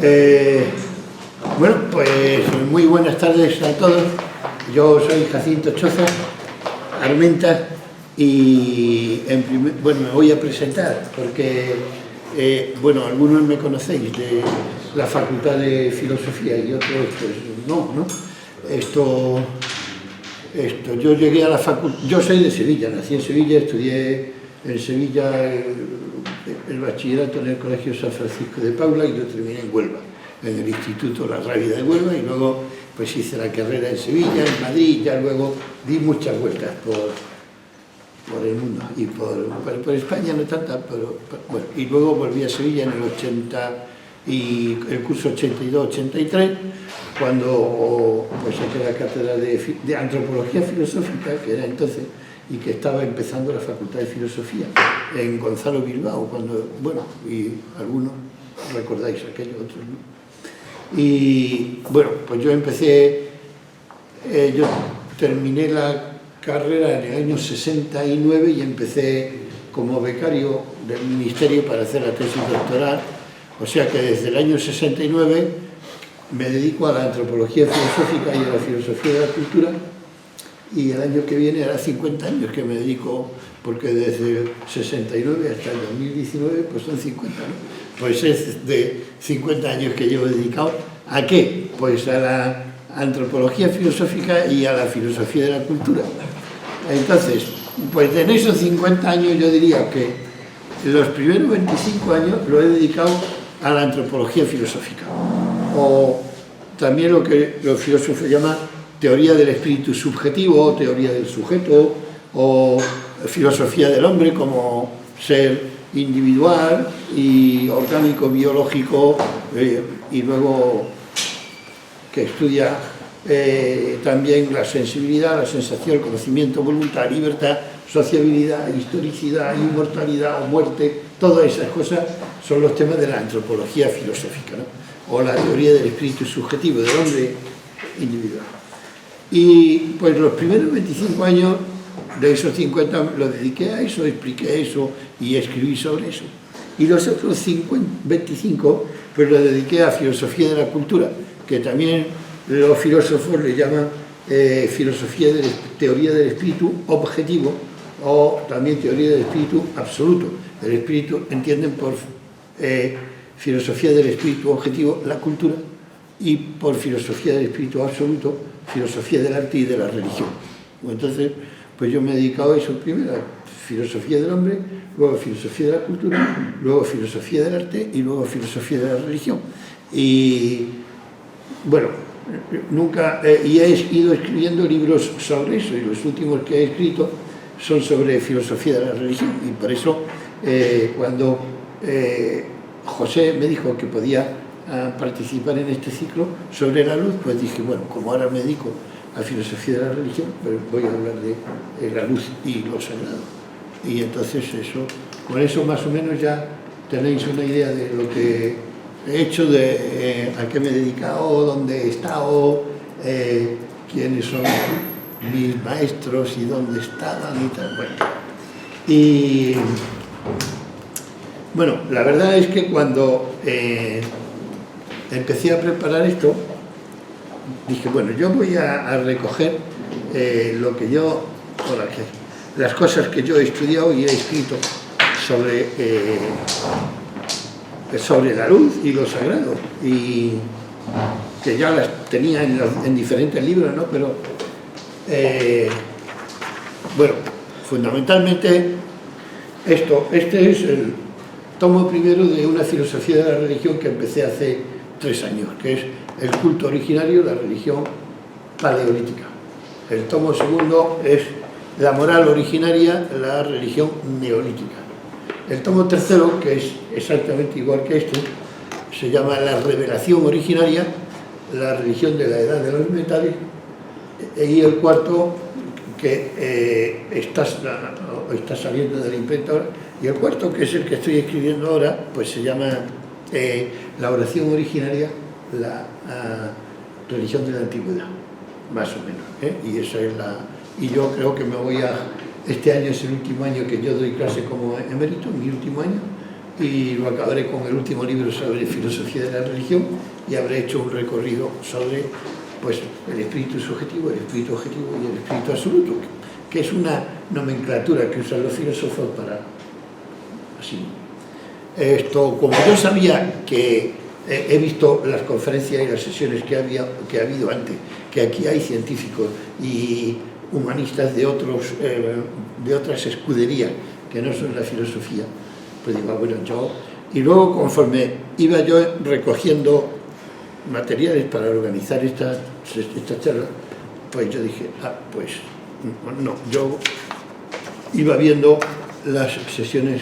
Eh, bueno, pues muy buenas tardes a todos. Yo soy Jacinto Choza Armenta y me voy a presentar porque, bueno, algunos me conocéis de la Facultad de Filosofía y otros pues no. Yo llegué a la facultad, yo soy de Sevilla, nací en Sevilla, estudié en Sevilla el bachillerato en el Colegio San Francisco de Paula y lo terminé en Huelva, en el Instituto La Rábida de Huelva, y luego pues hice la carrera en Sevilla, en Madrid, y ya luego di muchas vueltas por el mundo y por España no tanta, pero bueno, y luego volví a Sevilla en el 80 y el curso 82-83, cuando pues saqué la cátedra de Antropología Filosófica, que era entonces, y que estaba empezando la Facultad de Filosofía en Gonzalo Bilbao, cuando, bueno, y algunos recordáis aquello, otros no. Y bueno, pues yo empecé, yo terminé la carrera en el año 69 y empecé como becario del Ministerio para hacer la tesis doctoral, o sea que desde el año 69 me dedico a la antropología filosófica y a la filosofía de la cultura, y el año que viene hará 50 años que me dedico, porque desde el 69 hasta el 2019 pues son 50, ¿no? Pues es de 50 años que llevo dedicado ¿a qué? Pues a la antropología filosófica y a la filosofía de la cultura. Entonces, pues en esos 50 años yo diría que los primeros 25 años lo he dedicado a la antropología filosófica, o también lo que los filósofos llaman teoría del espíritu subjetivo, teoría del sujeto, o filosofía del hombre como ser individual y orgánico, biológico, y luego que estudia también la sensibilidad, la sensación, el conocimiento, voluntad, libertad, sociabilidad, historicidad, inmortalidad o muerte. Todas esas cosas son los temas de la antropología filosófica, ¿no? O la teoría del espíritu subjetivo del hombre individual. Y pues los primeros 25 años de esos 50 los dediqué a eso, expliqué eso y escribí sobre eso. Y los otros 25 pues los dediqué a filosofía de la cultura, que también los filósofos le llaman teoría del espíritu objetivo, o también teoría del espíritu absoluto. El espíritu entienden por filosofía del espíritu objetivo la cultura, y por filosofía del espíritu absoluto, filosofía del arte y de la religión. Entonces, pues yo me he dedicado a eso primero, a filosofía del hombre, luego filosofía de la cultura, luego filosofía del arte y luego filosofía de la religión. Y bueno, y he ido escribiendo libros sobre eso, y los últimos que he escrito son sobre filosofía de la religión, y por eso cuando José me dijo que podía participar en este ciclo sobre la luz, pues dije, bueno, como ahora me dedico a filosofía de la religión, pues voy a hablar de la luz y lo sagrado. Y entonces con eso más o menos ya tenéis una idea de lo que he hecho, de a qué me he dedicado, dónde he estado, quiénes son mis maestros y dónde estaban y tal. Bueno, la verdad es que cuando empecé a preparar esto, dije, bueno, yo voy a recoger lo que yo, las cosas que yo he estudiado y he escrito sobre la luz y lo sagrado, y que ya las tenía en diferentes libros, ¿no? Pero bueno, fundamentalmente este es el tomo primero de una filosofía de la religión que empecé hace 3 años, que es el culto originario, la religión paleolítica. El tomo segundo es la moral originaria, la religión neolítica. El tomo tercero, que es exactamente igual que este, se llama la revelación originaria, la religión de la edad de los metales, y el cuarto, que está saliendo de la imprenta ahora, y el cuarto, que es el que estoy escribiendo ahora, pues se llama la oración originaria, la religión de la antigüedad, más o menos, y esa es y yo creo que este año es el último año que yo doy clase como emérito, mi último año, y lo acabaré con el último libro sobre filosofía de la religión, y habré hecho un recorrido sobre pues, el espíritu subjetivo, el espíritu objetivo y el espíritu absoluto, que es una nomenclatura que usan los filósofos para así. Esto, como yo sabía que he visto las conferencias y las sesiones que ha habido antes, que aquí hay científicos y humanistas de otras escuderías que no son la filosofía, pues digo, bueno, y luego conforme iba yo recogiendo materiales para organizar esta charla, pues yo dije, pues no, yo iba viendo las sesiones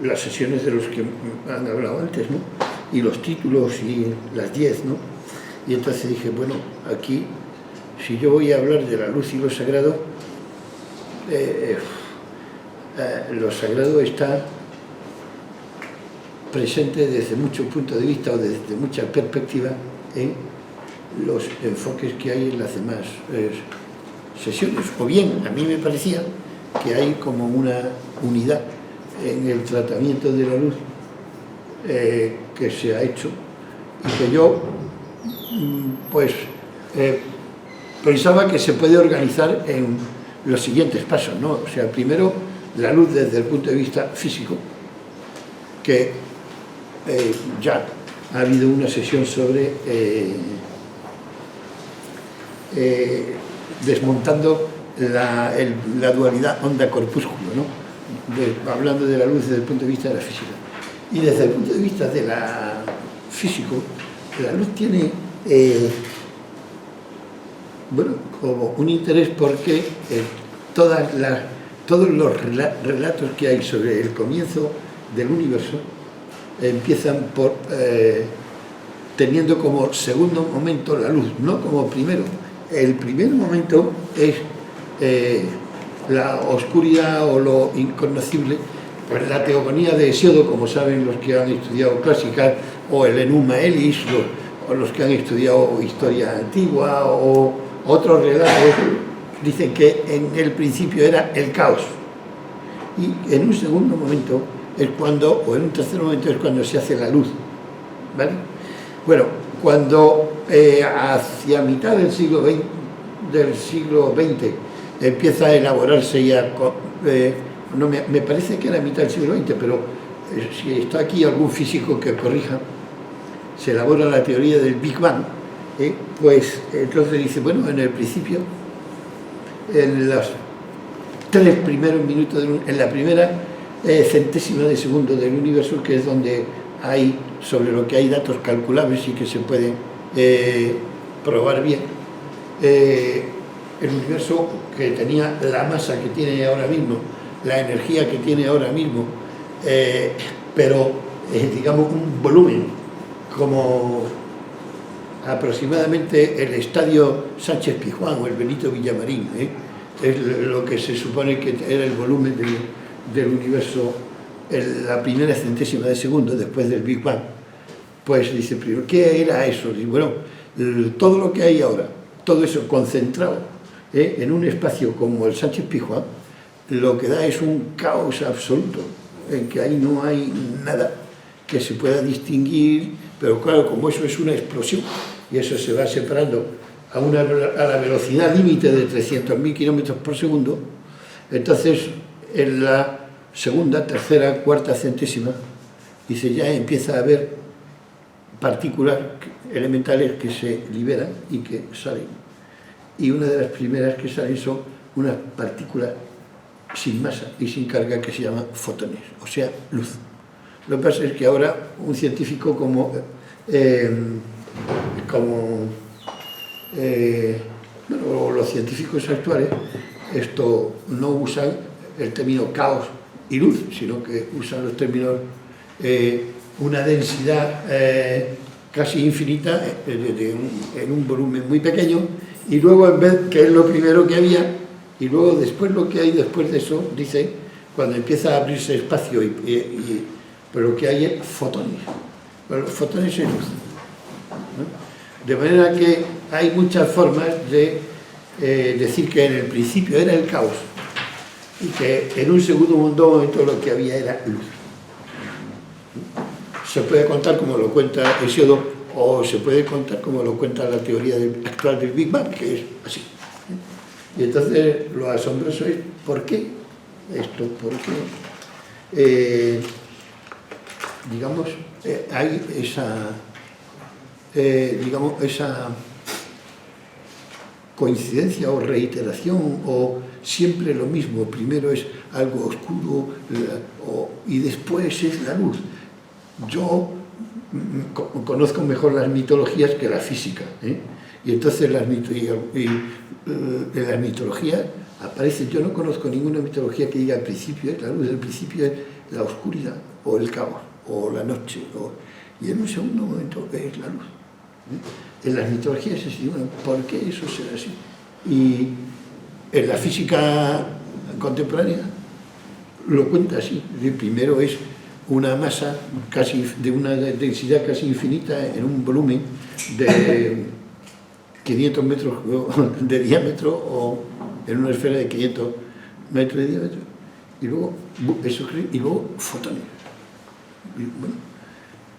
las sesiones de los que han hablado antes, ¿no? Y los títulos y las 10, ¿no? Y entonces dije, bueno, aquí, si yo voy a hablar de la luz y lo sagrado está presente desde muchos puntos de vista o desde muchas perspectivas en los enfoques que hay en las demás sesiones. O bien, a mí me parecía que hay como una unidad en el tratamiento de la luz que se ha hecho y que yo pensaba que se puede organizar en los siguientes pasos, ¿no? O sea, primero la luz desde el punto de vista físico, que ya ha habido una sesión sobre desmontando la dualidad onda-corpúsculo, ¿no? Hablando de la luz desde el punto de vista de la física. Y desde el punto de vista de la físico, la luz tiene como un interés porque todos los relatos que hay sobre el comienzo del universo empiezan por teniendo como segundo momento la luz, no como primero. El primer momento es la oscuridad o lo inconocible, pues la teogonía de Hesíodo, como saben los que han estudiado clásica, o el Enuma Elis, o los que han estudiado historia antigua, o otros relatos, dicen que en el principio era el caos. Y en un segundo momento es cuando, o en un tercer momento es cuando se hace la luz, ¿vale? Bueno, cuando hacia mitad del siglo XX empieza a elaborarse ya, me parece que era mitad del siglo XX, pero si está aquí algún físico que corrija, se elabora la teoría del Big Bang, pues entonces dice, bueno, en el principio, en los 3 primeros minutos, en la primera centésima de segundo del universo, que es donde hay, sobre lo que hay datos calculables y que se pueden probar bien, el universo que tenía la masa que tiene ahora mismo, la energía que tiene ahora mismo, pero digamos un volumen como aproximadamente el estadio Sánchez Pizjuán o el Benito Villamarín, es lo que se supone que era el volumen del universo en la primera centésima de segundo después del Big Bang. Pues dice primero, ¿qué era eso? Y bueno, todo lo que hay ahora, todo eso concentrado en un espacio como el Sánchez Pizjuán, lo que da es un caos absoluto, en que ahí no hay nada que se pueda distinguir, pero claro, como eso es una explosión, y eso se va separando a la velocidad límite de 300.000 kilómetros por segundo, entonces en la segunda, tercera, cuarta centésima, dice, ya empieza a haber partículas elementales que se liberan y que salen. Y una de las primeras que salen son unas partículas sin masa y sin carga que se llaman fotones, o sea, luz. Lo que pasa es que ahora un científico como los científicos actuales esto no usan el término caos y luz, sino que usan los términos una densidad casi infinita en un volumen muy pequeño, y luego en vez, que es lo primero que había, y luego después lo que hay después de eso, dice, cuando empieza a abrirse espacio pero lo que hay es fotones. Bueno, fotones es luz, ¿no? De manera que hay muchas formas de decir que en el principio era el caos y que en un segundo momento lo que había era luz. Se puede contar como lo cuenta Hesíodo, o se puede contar como lo cuenta la teoría actual del Big Bang, que es así. Y entonces lo asombroso es ¿por qué esto? ¿Por qué? Digamos, hay esa coincidencia o reiteración, o siempre lo mismo, primero es algo oscuro y después es la luz. Yo conozco mejor las mitologías que la física, y entonces en las mitologías aparece, yo no conozco ninguna mitología que diga al principio es la luz, al principio es la oscuridad, o el caos, o la noche, y en un segundo momento es la luz. En las mitologías se dice, bueno, ¿por qué eso será así? Y en la física contemporánea lo cuenta así. Primero es una masa de una densidad casi infinita en un volumen de 500 metros de diámetro, o en una esfera de 500 metros de diámetro, y luego fotones. Y bueno,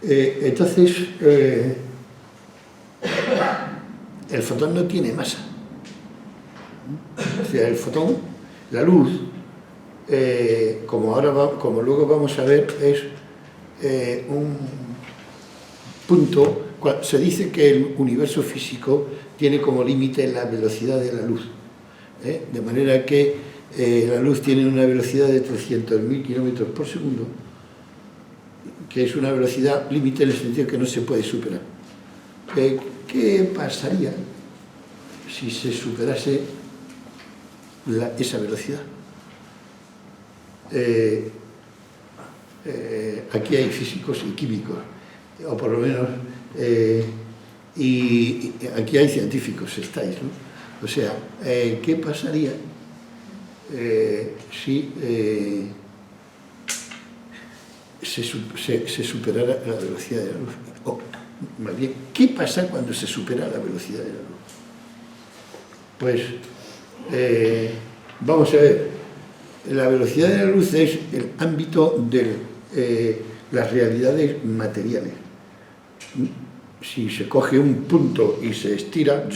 entonces el fotón no tiene masa. O sea, el fotón, la luz, como luego vamos a ver, es un punto. Se dice que el universo físico tiene como límite la velocidad de la luz, de manera que la luz tiene una velocidad de 300.000 kilómetros por segundo, que es una velocidad límite en el sentido que no se puede superar. ¿Qué pasaría si se superase esa velocidad? Aquí hay físicos y químicos, o por lo menos, y aquí hay científicos, estáis, ¿no? O sea, ¿qué pasaría si se superara la velocidad de la luz? O, más bien, ¿qué pasa cuando se supera la velocidad de la luz? Pues, vamos a ver, la velocidad de la luz es el ámbito de las realidades materiales. Si se coge un punto y se estira,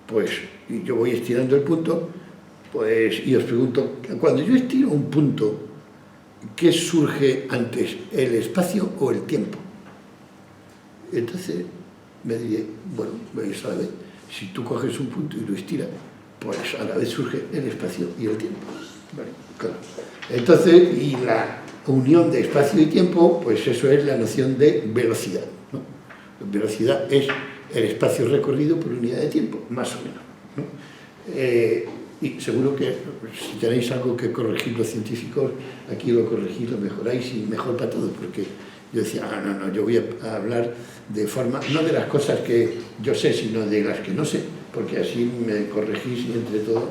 pues y yo voy estirando el punto, pues, y os pregunto, cuando yo estiro un punto, ¿qué surge antes, el espacio o el tiempo? Entonces me diré, bueno, pues a la vez, si tú coges un punto y lo estiras, pues a la vez surge el espacio y el tiempo. Vale, claro. Entonces, y la unión de espacio y tiempo, pues eso es la noción de velocidad, ¿no? Velocidad es el espacio recorrido por unidad de tiempo, más o menos, ¿no? Y seguro que si tenéis algo que corregir los científicos, aquí lo corregís, lo mejoráis, y mejor para todos, porque yo decía, no, yo voy a hablar de forma, no de las cosas que yo sé, sino de las que no sé, porque así me corregís y entre todos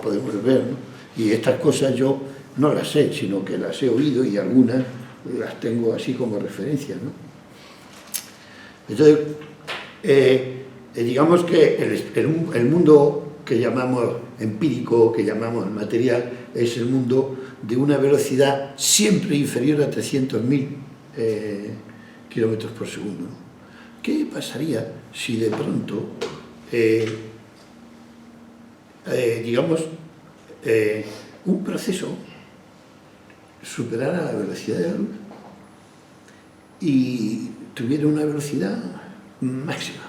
podemos ver, ¿no? Y estas cosas yo no las sé, sino que las he oído y algunas las tengo así como referencia, ¿no? Entonces, digamos que el mundo que llamamos empírico, que llamamos material, es el mundo de una velocidad siempre inferior a 300.000 kilómetros por segundo, ¿no? ¿Qué pasaría si de pronto, digamos, un proceso superara la velocidad de la luz y tuviera una velocidad máxima?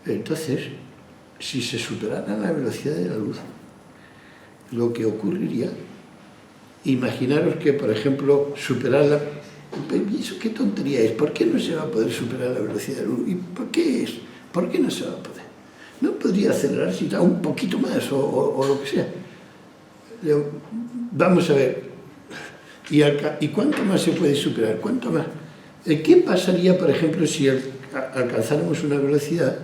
Entonces, si se superara la velocidad de la luz, lo que ocurriría, imaginaros que, por ejemplo, superarla, ¿eso qué tontería es? ¿Por qué no se va a poder superar la velocidad de la luz? ¿Y por qué es? ¿Por qué no se va a poder? ¿No podría acelerarse un poquito más o lo que sea? Vamos a ver, ¿y cuánto más se puede superar? ¿Cuánto más? ¿Qué pasaría, por ejemplo, si alcanzáramos una velocidad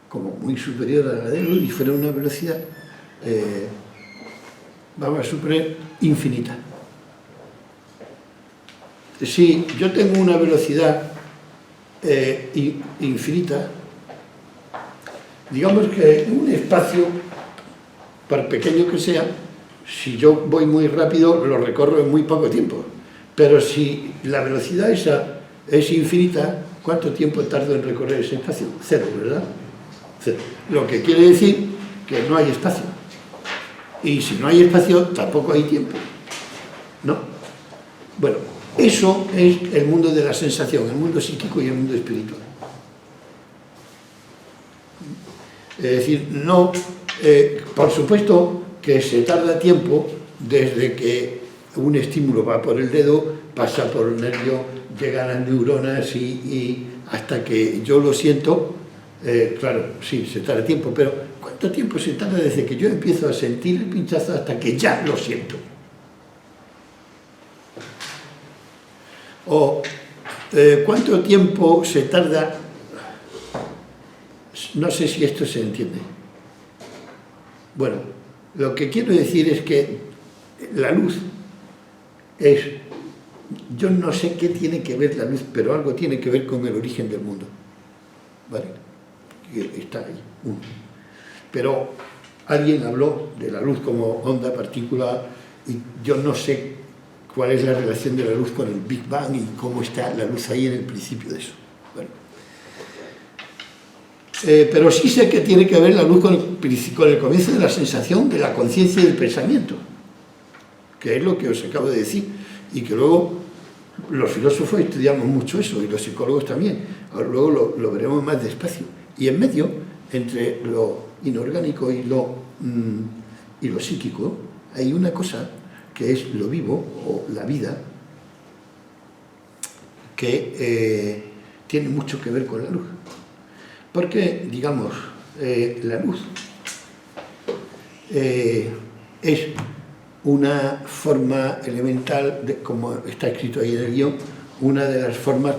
como muy superior a la de la luz y fuera una velocidad, vamos a suponer, infinita? Si yo tengo una velocidad infinita, digamos que un espacio, por pequeño que sea, si yo voy muy rápido, lo recorro en muy poco tiempo. Pero si la velocidad esa es infinita, ¿cuánto tiempo tardo en recorrer ese espacio? Cero, ¿verdad? Cero. Lo que quiere decir que no hay espacio. Y si no hay espacio, tampoco hay tiempo. ¿No? Bueno, eso es el mundo de la sensación, el mundo psíquico y el mundo espiritual. Es decir, no, por supuesto que se tarda tiempo desde que un estímulo va por el dedo, pasa por el nervio, llega a las neuronas y hasta que yo lo siento, claro, sí, se tarda tiempo, pero ¿cuánto tiempo se tarda desde que yo empiezo a sentir el pinchazo hasta que ya lo siento? O ¿cuánto tiempo se tarda? No sé si esto se entiende. Bueno, lo que quiero decir es que la luz es... Yo no sé qué tiene que ver la luz, pero algo tiene que ver con el origen del mundo. ¿Vale? Está ahí, uno. Pero alguien habló de la luz como onda, partícula, y yo no sé cuál es la relación de la luz con el Big Bang y cómo está la luz ahí en el principio de eso. Bueno. Pero sí sé que tiene que ver la luz con el comienzo de la sensación, de la conciencia y del pensamiento, que es lo que os acabo de decir, y que luego los filósofos estudiamos mucho eso, y los psicólogos también. Ahora luego lo veremos más despacio. Y en medio, entre lo inorgánico y lo psíquico, hay una cosa que es lo vivo, o la vida, que tiene mucho que ver con la luz. Porque, digamos, la luz es una forma elemental, como está escrito ahí en el guión, una de las formas,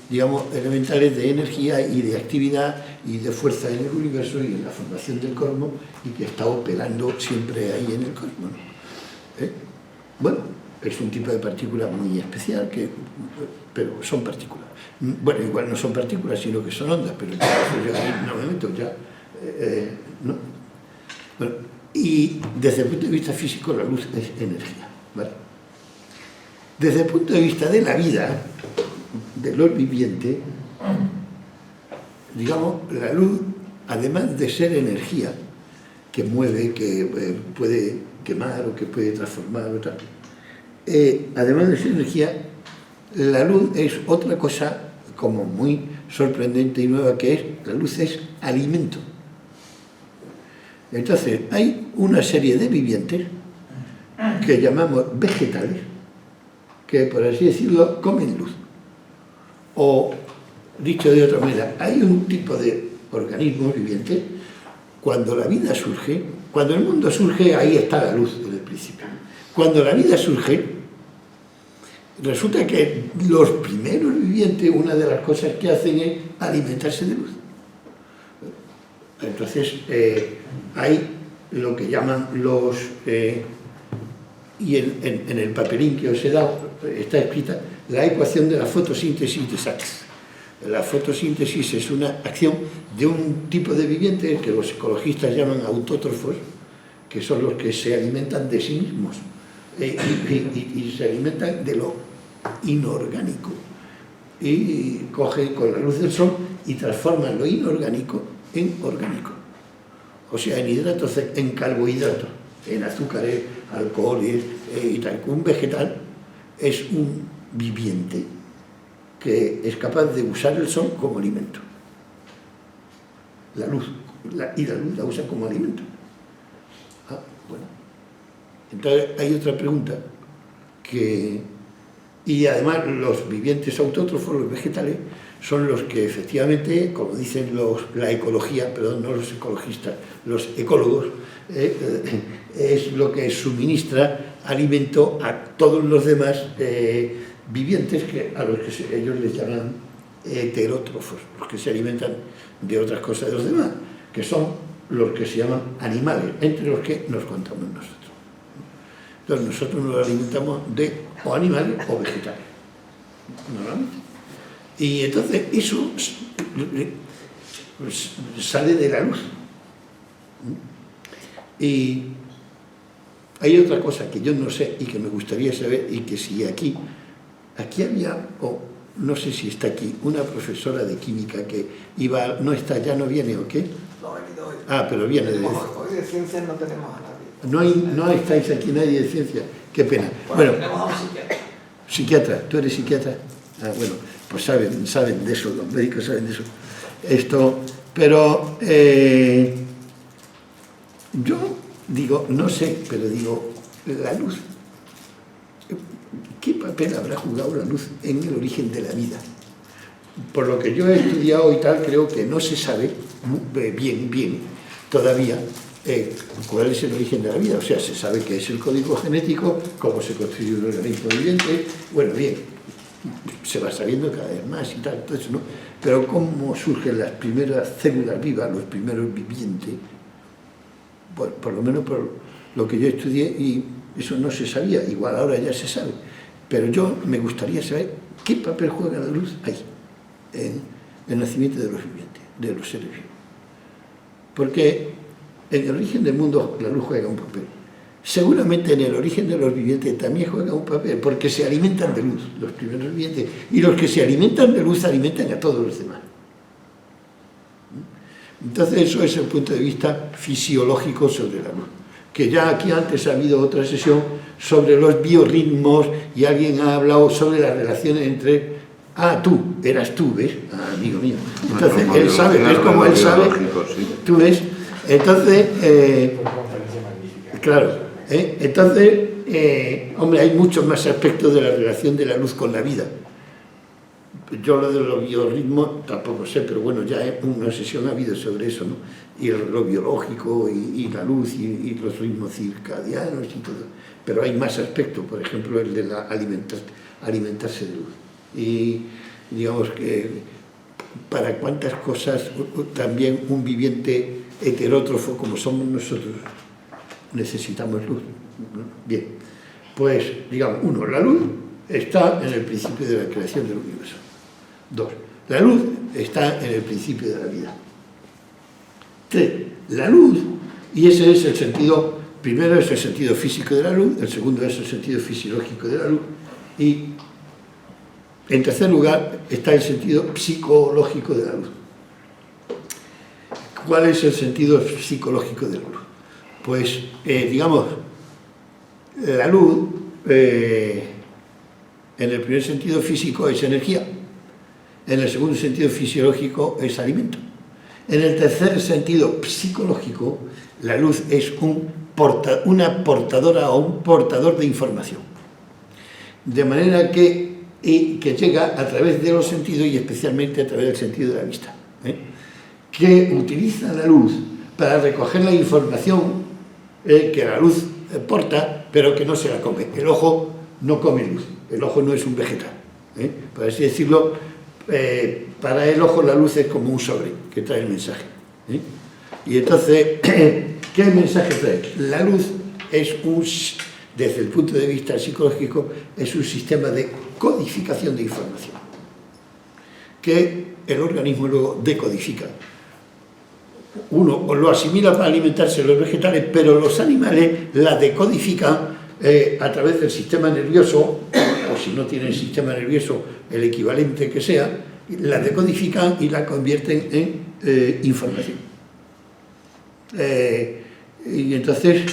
digamos, elementales de energía y de actividad y de fuerza en el universo y en la formación del cosmos, y que está operando siempre ahí en el cosmos, ¿no? Bueno, es un tipo de partícula muy especial, pero son partículas. Bueno, igual no son partículas, sino que son ondas, pero yo ahí no me meto ya. ¿No? Bueno, y desde el punto de vista físico, la luz es energía, ¿vale? Desde el punto de vista de la vida, de lo viviente, digamos, la luz, además de ser energía, que mueve, que puede quemar o que puede transformar o tal, además de ser energía, la luz es otra cosa como muy sorprendente y nueva, que es, la luz es alimento. Entonces, hay una serie de vivientes que llamamos vegetales, que por así decirlo, comen luz. O, dicho de otra manera, hay un tipo de organismos vivientes, cuando la vida surge, cuando el mundo surge, ahí está la luz desde el principio. Cuando la vida surge, resulta que los primeros vivientes, una de las cosas que hacen es alimentarse de luz. Entonces, hay lo que llaman los... y en el papelín que os he dado está escrita la ecuación de la fotosíntesis de Sachs. La fotosíntesis es una acción de un tipo de vivientes que los ecologistas llaman autótrofos, que son los que se alimentan de sí mismos y se alimentan de lo inorgánico, y cogen con la luz del sol y transforman lo inorgánico en orgánico, o sea, en hidratos, en carbohidratos, en azúcares, alcoholes y tal. Un vegetal es un viviente que es capaz de usar el sol como alimento. La luz, y la luz la usa como alimento. Bueno. Entonces hay otra pregunta y además los vivientes autótrofos, los vegetales, son los que efectivamente, como dicen la ecología, perdón, no los ecologistas, los ecólogos, es lo que suministra alimento a todos los demás vivientes, a los que ellos les llaman heterótrofos, los que se alimentan de otras cosas de los demás, que son los que se llaman animales, entre los que nos contamos nosotros. Entonces nosotros nos alimentamos de o animales o vegetales, normalmente. Y entonces eso, pues, sale de la luz. Y hay otra cosa que yo no sé y que me gustaría saber, y que si aquí había, o no sé si está aquí, una profesora de química que iba, no está, ya no viene, ¿o qué? No, he venido hoy. Ah, pero viene de... Hoy de ciencias no tenemos a nadie. No estáis aquí nadie de ciencia, qué pena. Bueno, tenemos a un psiquiatra. Psiquiatra, ¿tú eres psiquiatra? Ah, bueno, pues saben de eso, los médicos saben de eso. Esto, pero yo digo, no sé, pero digo, la luz, ¿qué papel habrá jugado la luz en el origen de la vida? Por lo que yo he estudiado y tal, creo que no se sabe bien todavía cuál es el origen de la vida. O sea, se sabe que es el código genético, cómo se construye un organismo viviente, bueno, bien, se va sabiendo cada vez más y tal, todo eso, ¿no? Pero cómo surgen las primeras células vivas, los primeros vivientes, por lo menos por lo que yo estudié, y eso no se sabía, igual ahora ya se sabe, pero yo me gustaría saber qué papel juega la luz ahí, en el nacimiento de los vivientes, de los seres vivos. Porque en el origen del mundo la luz juega un papel. Seguramente en el origen de los vivientes también juega un papel, porque se alimentan de luz, los primeros vivientes, y los que se alimentan de luz alimentan a todos los demás. Entonces eso es el punto de vista fisiológico sobre la luz. Que ya aquí antes ha habido otra sesión sobre los biorritmos y alguien ha hablado sobre las relaciones entre... Ah, eras tú, ¿ves? Ah, amigo mío. Entonces, él sabe, ¿ves cómo él sabe? Tú ves. Entonces, claro, entonces, hombre, hay muchos más aspectos de la relación de la luz con la vida. Yo lo de los biorritmos tampoco sé, pero bueno, ya una sesión ha habido sobre eso, ¿no? Y lo biológico y la luz y los ritmos circadianos y todo. Pero hay más aspectos, por ejemplo, el de alimentarse de luz. Y digamos que para cuántas cosas también un viviente heterótrofo como somos nosotros necesitamos luz, ¿no? Bien, pues digamos, uno, la luz está en el principio de la creación del universo. Dos, la luz está en el principio de la vida. Tres, la luz, y ese es el sentido, primero es el sentido físico de la luz, el segundo es el sentido fisiológico de la luz, y en tercer lugar está el sentido psicológico de la luz. ¿Cuál es el sentido psicológico de la luz? Pues, digamos, la luz, en el primer sentido físico es energía, en el segundo sentido fisiológico es alimento. En el tercer sentido psicológico, la luz es una portadora o un portador de información. De manera que llega a través de los sentidos y especialmente a través del sentido de la vista, que utiliza la luz para recoger la información que la luz porta, pero que no se la come. El ojo no come luz, el ojo no es un vegetal, por así decirlo. Para el ojo la luz es como un sobre que trae el mensaje, y entonces, ¿qué mensaje trae? La luz es desde el punto de vista psicológico, es un sistema de codificación de información que el organismo luego decodifica. Uno lo asimila para alimentarse los vegetales, pero los animales la decodifican a través del sistema nervioso, o si no tienen sistema nervioso, el equivalente que sea, la decodifican y la convierten en información. Y entonces,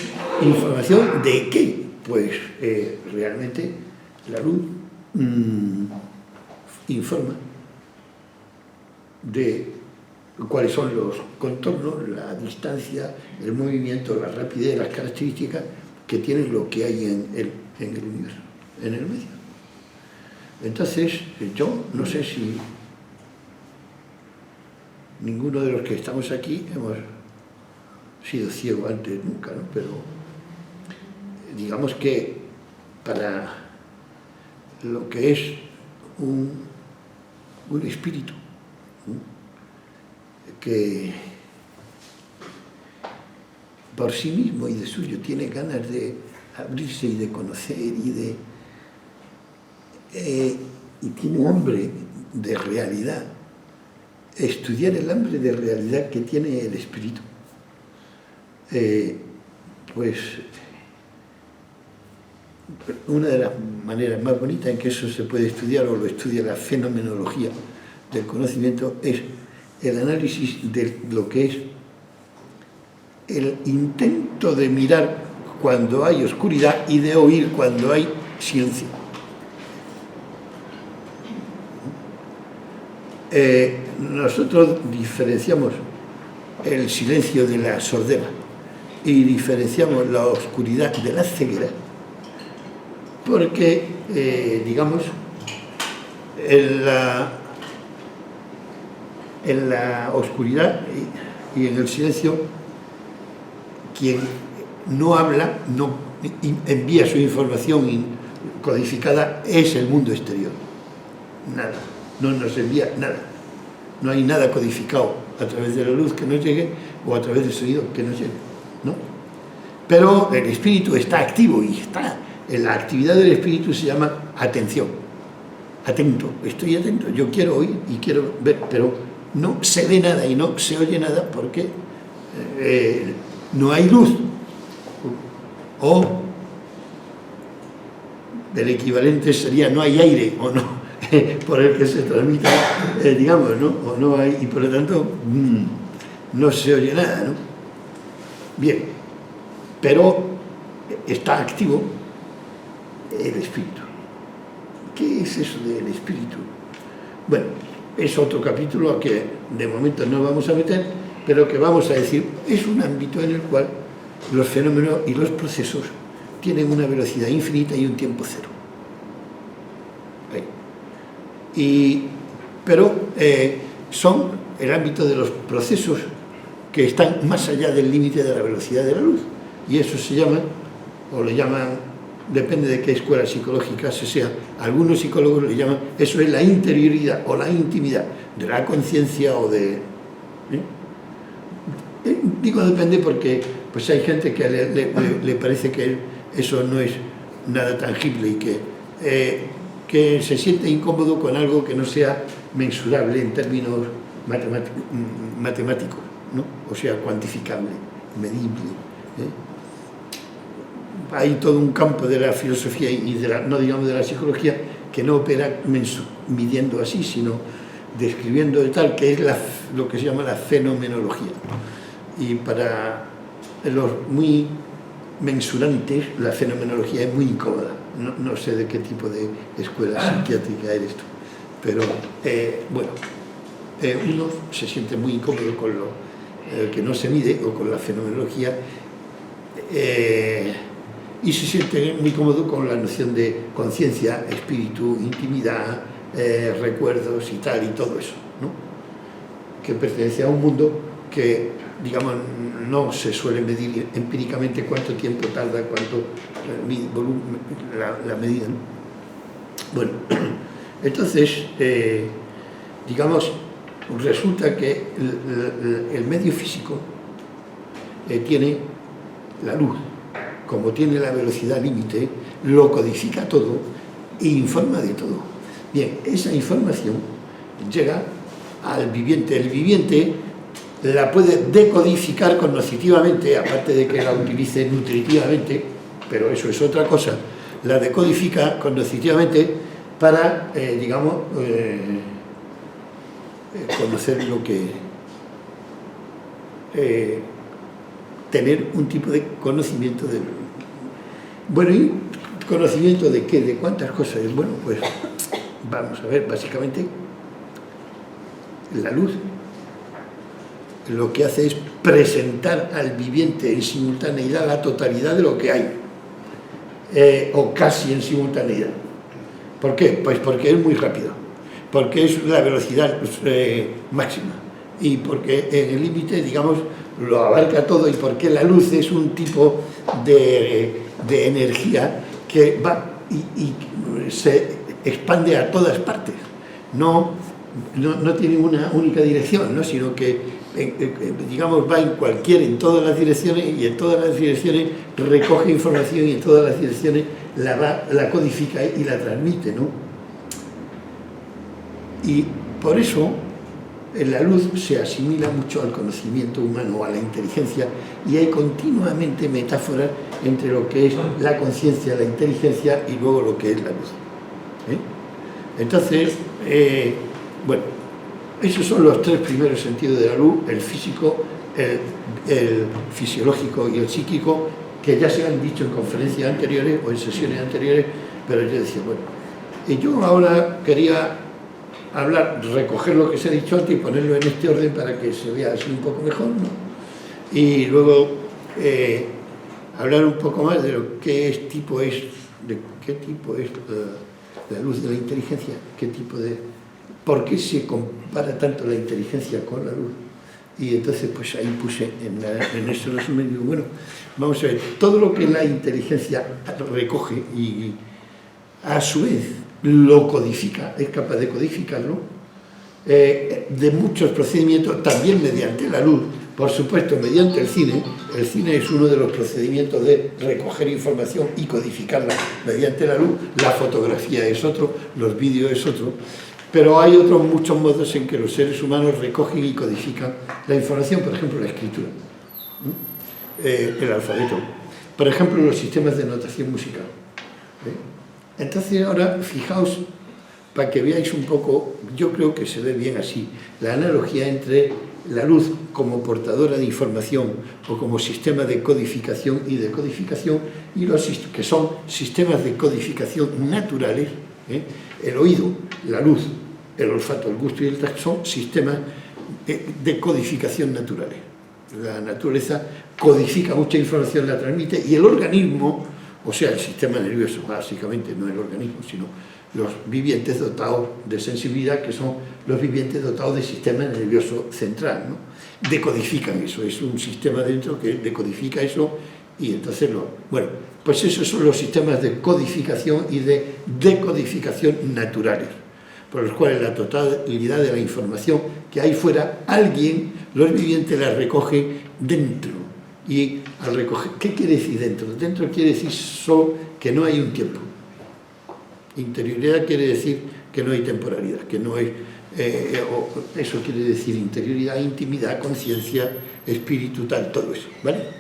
¿información de qué? Pues realmente la luz informa de cuáles son los contornos, la distancia, el movimiento, la rapidez, las características que tiene lo que hay en el universo, en el medio. Entonces, yo no sé si ninguno de los que estamos aquí hemos sido ciegos antes nunca, ¿no? Pero digamos que para lo que es un espíritu, ¿no?, que por sí mismo y de suyo tiene ganas de abrirse y de conocer y tiene hambre de realidad, estudiar el hambre de realidad que tiene el espíritu, pues una de las maneras más bonitas en que eso se puede estudiar, o lo estudia la fenomenología del conocimiento, es el análisis de lo que es el intento de mirar cuando hay oscuridad y de oír cuando hay silencio. Nosotros diferenciamos el silencio de la sordera y diferenciamos la oscuridad de la ceguera porque, digamos, en la oscuridad y en el silencio, quien no habla, no envía su información codificada, es el mundo exterior. Nada, no nos envía nada. No hay nada codificado a través de la luz que nos llegue o a través del sonido que nos llegue, ¿no? Pero el espíritu está activo y está. En la actividad del espíritu se llama atención. Atento, estoy atento, yo quiero oír y quiero ver, pero no se ve nada y no se oye nada porque no hay luz. O el equivalente sería no hay aire o no por el que se transmita, digamos, ¿no? O no hay, y por lo tanto no se oye nada, ¿no? Bien, pero está activo el espíritu. ¿Qué es eso del espíritu? Bueno, es otro capítulo a que de momento no vamos a meter, pero que vamos a decir, es un ámbito en el cual los fenómenos y los procesos tienen una velocidad infinita y un tiempo cero. Pero son el ámbito de los procesos que están más allá del límite de la velocidad de la luz. Y eso se llama, o le llaman, depende de qué escuela psicológica se sea, algunos psicólogos le llaman, eso es la interioridad o la intimidad de la conciencia o de... Digo depende porque pues hay gente que le parece que eso no es nada tangible y que se siente incómodo con algo que no sea mensurable en términos matemáticos, ¿no? O sea, cuantificable, medible. Hay todo un campo de la filosofía y no digamos de la psicología que no opera midiendo así, sino describiendo de tal, que es lo que se llama la fenomenología. Y para los muy mensurantes, la fenomenología es muy incómoda. No sé de qué tipo de escuela psiquiátrica eres tú, pero bueno, uno se siente muy incómodo con lo que no se mide o con la fenomenología y se siente muy cómodo con la noción de conciencia, espíritu, intimidad, recuerdos y tal y todo eso, ¿no? Que pertenece a un mundo que, digamos, no se suele medir empíricamente cuánto tiempo tarda, cuánto volumen, la medida, ¿no? Bueno, entonces, digamos, resulta que el medio físico tiene la luz, como tiene la velocidad límite, lo codifica todo e informa de todo. Bien, esa información llega al viviente. El viviente la puede decodificar cognitivamente, aparte de que la utilice nutritivamente, pero eso es otra cosa, la decodifica cognitivamente para, digamos, conocer lo que... tener un tipo de conocimiento de... Bueno, ¿y conocimiento de qué? ¿De cuántas cosas? Bueno, pues vamos a ver, básicamente, la luz lo que hace es presentar al viviente en simultaneidad la totalidad de lo que hay, o casi en simultaneidad. ¿Por qué? Pues porque es muy rápido, porque es la velocidad máxima y porque en el límite, digamos, lo abarca todo y porque la luz es un tipo de energía que va y se expande a todas partes. No tiene una única dirección, ¿no? Sino que digamos, va en todas las direcciones y en todas las direcciones recoge información y en todas las direcciones la codifica y la transmite, ¿no? Y por eso la luz se asimila mucho al conocimiento humano, a la inteligencia, y hay continuamente metáforas entre lo que es la conciencia, la inteligencia y luego lo que es la luz. Entonces, bueno, esos son los tres primeros sentidos de la luz: el físico, el fisiológico y el psíquico, que ya se han dicho en conferencias anteriores o en sesiones anteriores, pero yo decía, bueno, y yo ahora quería hablar, recoger lo que se ha dicho antes y ponerlo en este orden para que se vea así un poco mejor, ¿no? Y luego hablar un poco más de lo que tipo es, de qué tipo es la luz de la inteligencia, qué tipo de, por qué se compara tanto la inteligencia con la luz. Y entonces pues ahí puse en este resumen, digo, bueno, vamos a ver, todo lo que la inteligencia recoge y a su vez lo codifica, es capaz de codificarlo, de muchos procedimientos, también mediante la luz, por supuesto mediante el cine es uno de los procedimientos de recoger información y codificarla mediante la luz, la fotografía es otro, los vídeos es otro, pero hay otros muchos modos en que los seres humanos recogen y codifican la información, por ejemplo la escritura, el alfabeto, por ejemplo los sistemas de notación musical. Entonces ahora fijaos, para que veáis un poco, yo creo que se ve bien así, la analogía entre la luz como portadora de información o como sistema de codificación y decodificación, y los que son sistemas de codificación naturales, el oído, la luz, el olfato, el gusto y el tacto son sistemas de codificación naturales. La naturaleza codifica mucha información, la transmite, y el organismo, o sea, el sistema nervioso, básicamente, no el organismo, sino los vivientes dotados de sensibilidad, que son los vivientes dotados de sistema nervioso central, ¿no? Decodifican eso, es un sistema dentro que decodifica eso, y entonces bueno, pues esos son los sistemas de codificación y de decodificación naturales, por los cuales la totalidad de la información que hay fuera, alguien, los vivientes la recogen dentro. Y al recoger, ¿qué quiere decir dentro? Dentro quiere decir solo que no hay un tiempo. Interioridad quiere decir que no hay temporalidad, que no hay... eso quiere decir interioridad, intimidad, conciencia, espíritu, tal, todo eso, ¿vale?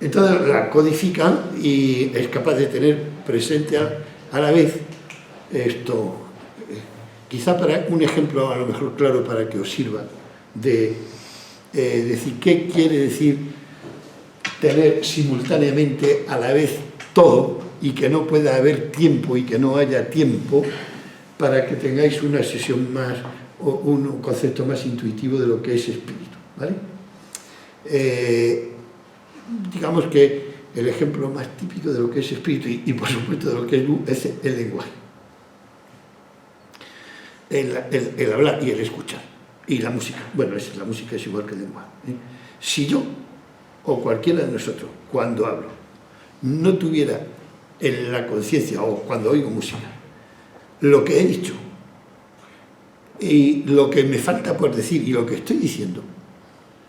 Entonces la codifican y es capaz de tener presente a la vez esto. Quizá para un ejemplo a lo mejor claro para que os sirva de decir qué quiere decir tener simultáneamente a la vez todo y que no pueda haber tiempo y que no haya tiempo, para que tengáis una sesión más o un concepto más intuitivo de lo que es espíritu, ¿vale? Digamos que el ejemplo más típico de lo que es espíritu y por supuesto de lo que es luz es el lenguaje, el hablar y el escuchar, y la música. Bueno, la música es igual que el lenguaje, ¿eh? Si yo o cualquiera de nosotros, cuando hablo, no tuviera en la conciencia, o cuando oigo música, lo que he dicho y lo que me falta por decir y lo que estoy diciendo,